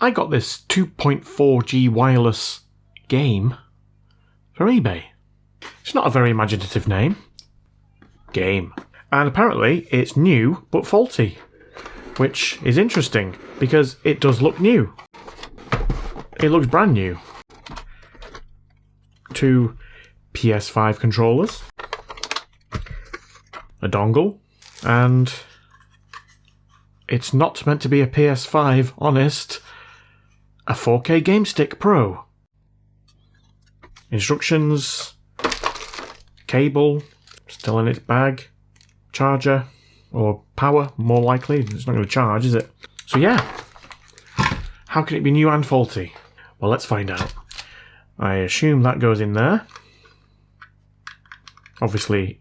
I got this 2.4G wireless game for eBay. It's not a very imaginative name. Game. And apparently it's new but faulty, which is interesting because it does look new. It looks brand new. 2 PS5 controllers, a dongle, and it's not meant to be a PS5, honest. A 4K Game Stick Pro. Instructions, cable, still in its bag, charger, or power, more likely. It's not going to charge, is it? So yeah, how can it be new and faulty? Well, let's find out. I assume that goes in there. Obviously,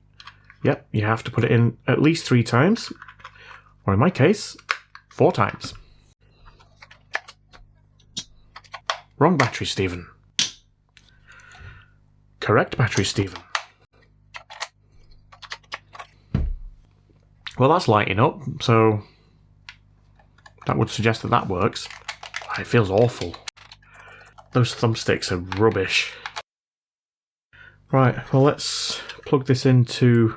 yep, you have to put it in at least 3 times, or in my case, 4 times. Wrong battery, Stephen. Correct battery, Stephen. Well, that's lighting up, so that would suggest that that works. It feels awful. Those thumbsticks are rubbish. Right, well, let's plug this into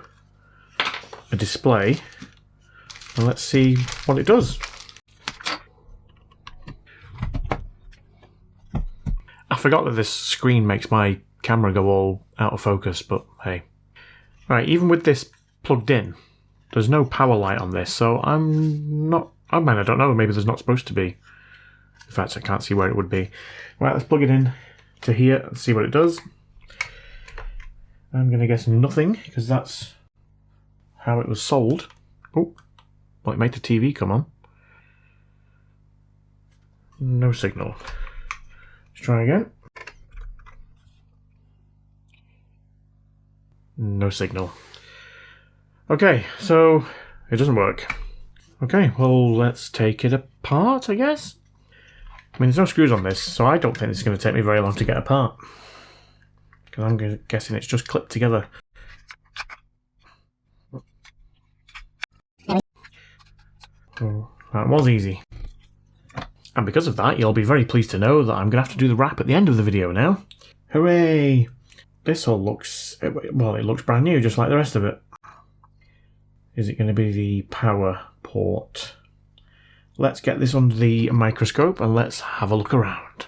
a display and let's see what it does. I forgot that this screen makes my camera go all out of focus, but hey. Right, even with this plugged in, there's no power light on this, so I don't know, maybe there's not supposed to be. In fact, I can't see where it would be. Right, let's plug it in to here and see what it does. I'm going to guess nothing, because that's how it was sold. Oh, well, it made the TV come on. No signal. Let's try again. No signal. Okay, so it doesn't work. Okay, well, let's take it apart, I guess. I mean, there's no screws on this, so I don't think this is going to take me very long to get apart. Because I'm guessing it's just clipped together. Oh, that was easy. And because of that, you'll be very pleased to know that I'm going to have to do the wrap at the end of the video now. Hooray! This all looks, well, it looks brand new, just like the rest of it. Is it going to be the power port? Let's get this under the microscope and let's have a look around.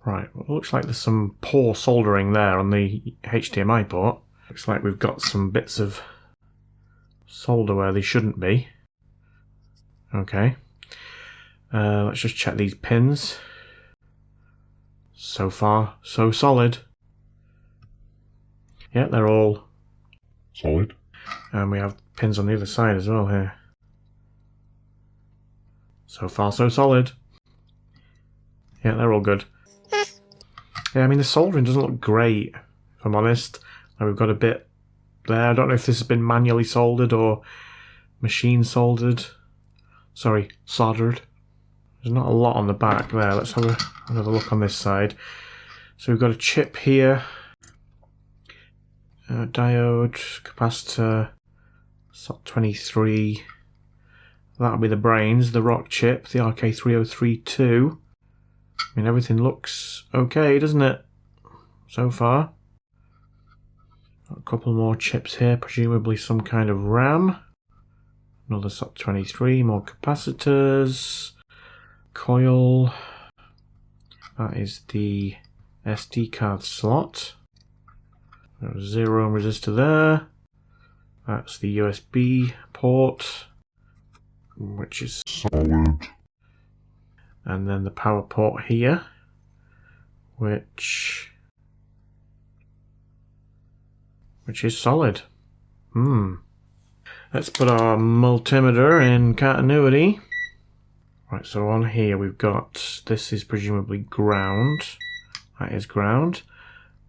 Right, well, it looks like there's some poor soldering there on the HDMI port. Looks like we've got some bits of solder where they shouldn't be. Okay. Let's just check these pins. So far, so solid. Yeah, they're all solid. And we have pins on the other side as well here. So far, so solid. Yeah, they're all good. Yeah, I mean, the soldering doesn't look great, if I'm honest. Like, we've got a bit there. I don't know if this has been manually soldered or machine soldered. Sorry, soldered. There's not a lot on the back there. Let's have another look on this side. So we've got a chip here. Diode, capacitor, SOT23. That'll be the brains, the rock chip, the RK3032. I mean, everything looks okay, doesn't it? So far. Got a couple more chips here, presumably some kind of RAM. Another SOT23, more capacitors. Coil. That is the SD card slot. 0 ohm resistor there. That's the USB port, which is solid. And then the power port here, which is solid. Let's put our multimeter in continuity. Right, so on here we've got, this is presumably ground. That is ground.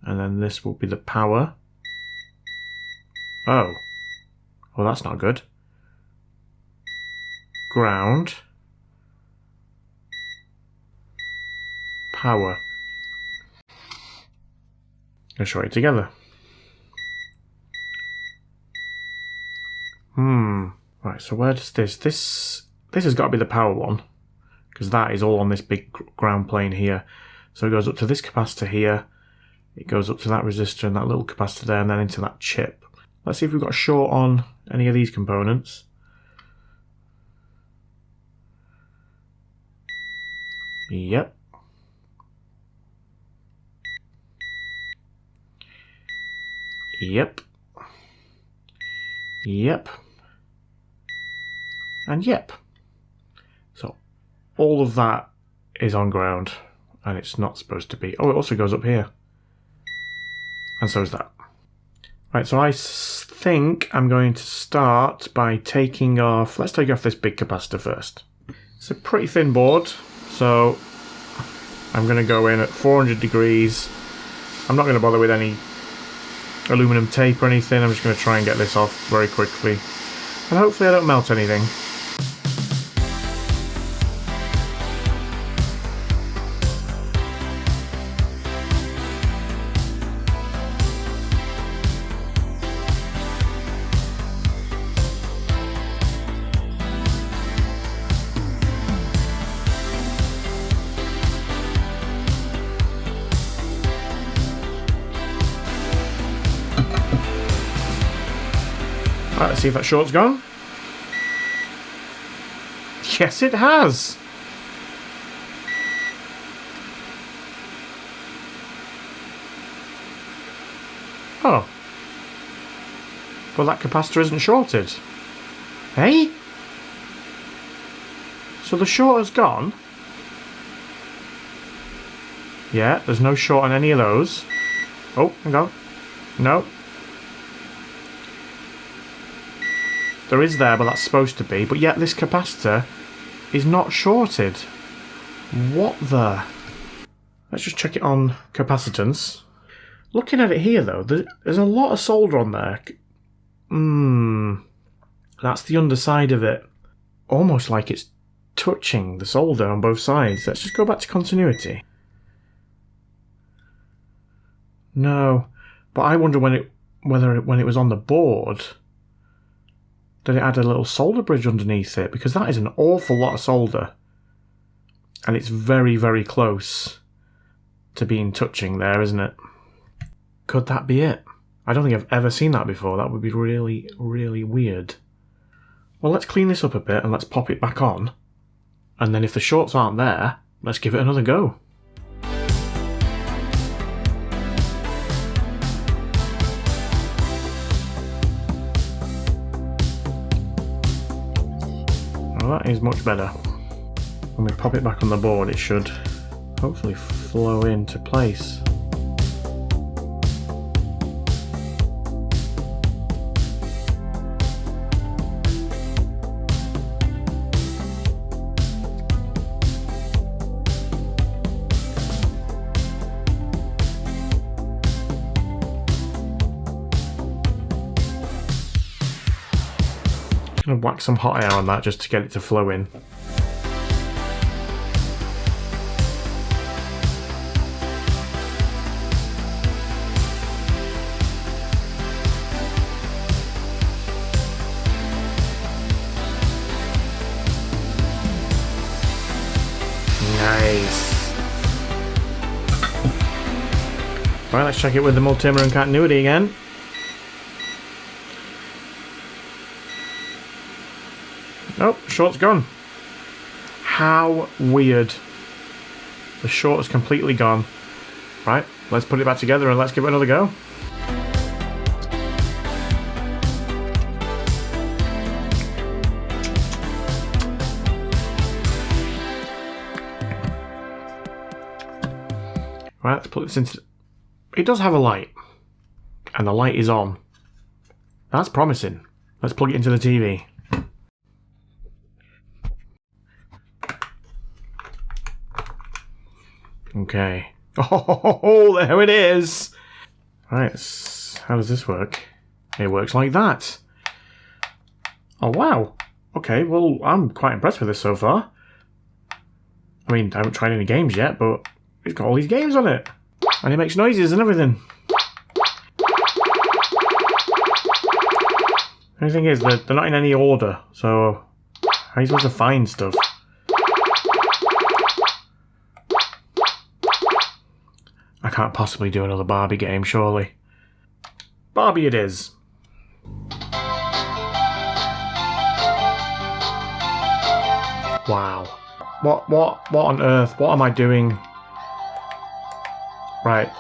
And then this will be the power. Oh. Well, that's not good. Ground. Power. I'll show it together. Right, so where does this has got to be the power one. because that is all on this big ground plane here. So it goes up to this capacitor here, it goes up to that resistor and that little capacitor there, and then into that chip. Let's see if we've got a short on any of these components. Yep. Yep. Yep. And yep. So all of that is on ground, and it's not supposed to be. Oh, it also goes up here. And so is that. Right, so I think I'm going to start by taking off... Let's take off this big capacitor first. It's a pretty thin board, so I'm going to go in at 400 degrees. I'm not going to bother with any aluminum tape or anything. I'm just going to try and get this off very quickly. And hopefully I don't melt anything. Right, let's see if that short's gone. Yes, it has! Oh. Well, that capacitor isn't shorted. Hey? So the short has gone? Yeah, there's no short on any of those. Oh, hang on. No. There is there, but that's supposed to be. But yet this capacitor is not shorted. What the? Let's just check it on capacitance. Looking at it here, though, there's a lot of solder on there. That's the underside of it. Almost like it's touching the solder on both sides. Let's just go back to continuity. No, but I wonder when it was on the board, did it add a little solder bridge underneath it? Because that is an awful lot of solder. And it's very, very close to being touching there, isn't it? Could that be it? I don't think I've ever seen that before. That would be really, really weird. Well, let's clean this up a bit and let's pop it back on. And then if the shorts aren't there, let's give it another go. Well, that is much better. When we pop it back on the board, it should hopefully flow into place. I'm going to whack some hot air on that just to get it to flow in. Nice. Right, let's check it with the multimeter and continuity again. Oh, short's gone. How weird. The short is completely gone. Right, let's put it back together and let's give it another go. Right, let's put this into... It does have a light. And the light is on. That's promising. Let's plug it into the TV. Okay. Oh, there it is! Right, how does this work? It works like that. Oh, wow. Okay, well, I'm quite impressed with this so far. I mean, I haven't tried any games yet, but it's got all these games on it. And it makes noises and everything. The only thing is, they're not in any order, so how are you supposed to find stuff? I can't possibly do another Barbie game, surely. Barbie it is. Wow. What on earth? What am I doing? Right.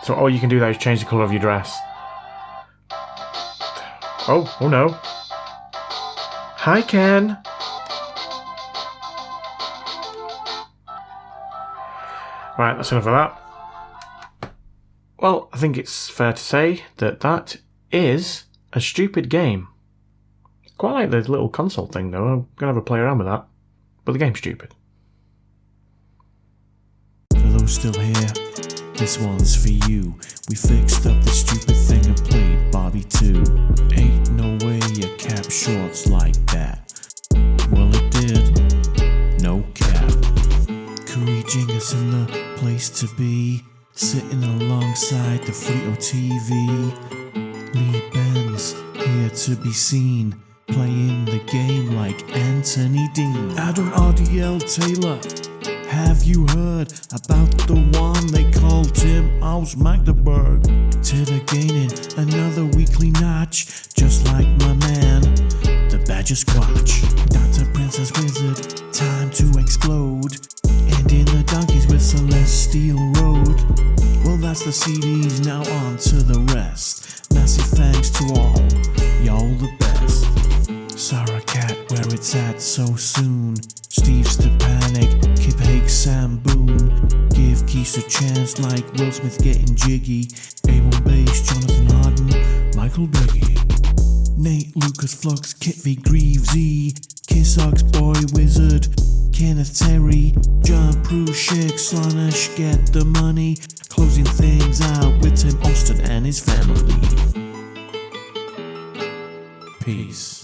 So all you can do there is change the colour of your dress. Oh no. Hi, Ken. Right, that's enough of that. Well, I think it's fair to say that that is a stupid game. Quite like the little console thing though. I'm going to have a play around with that. But the game's stupid. For those still here, this one's for you. We fixed up the stupid thing and played Barbie 2. Ain't no way you cap shorts like that. Well, it did. No cap. Curry Jingus in the place to be, sitting alongside the Frito TV. Lee Benz here to be seen, playing the game like Anthony Dean. Adam RDL Taylor, have you heard about the one they call Tim Aus Magdeburg? Titter gaining another weekly notch, just like my man, the Badger Squatch. Dr. Princess Wizard, time to explode. And in the donkeys with Celestial Road. Well, that's the CDs, now on to the rest. Massive thanks to all, y'all the best. Sarah Cat, where it's at so soon. Steve Stepanek, Kip Hake, Sam Boone. Give Keith a chance like Will Smith getting jiggy. A1 Bass, Jonathan Harden, Michael Biggie. Nate, Lucas Flux, Kit V, Greavesy. Kiss Ox, Boy Wizard, Kenneth Terry, John Prushik, Slanish, Get the Money. Closing things out with Tim Austin and his family. Peace.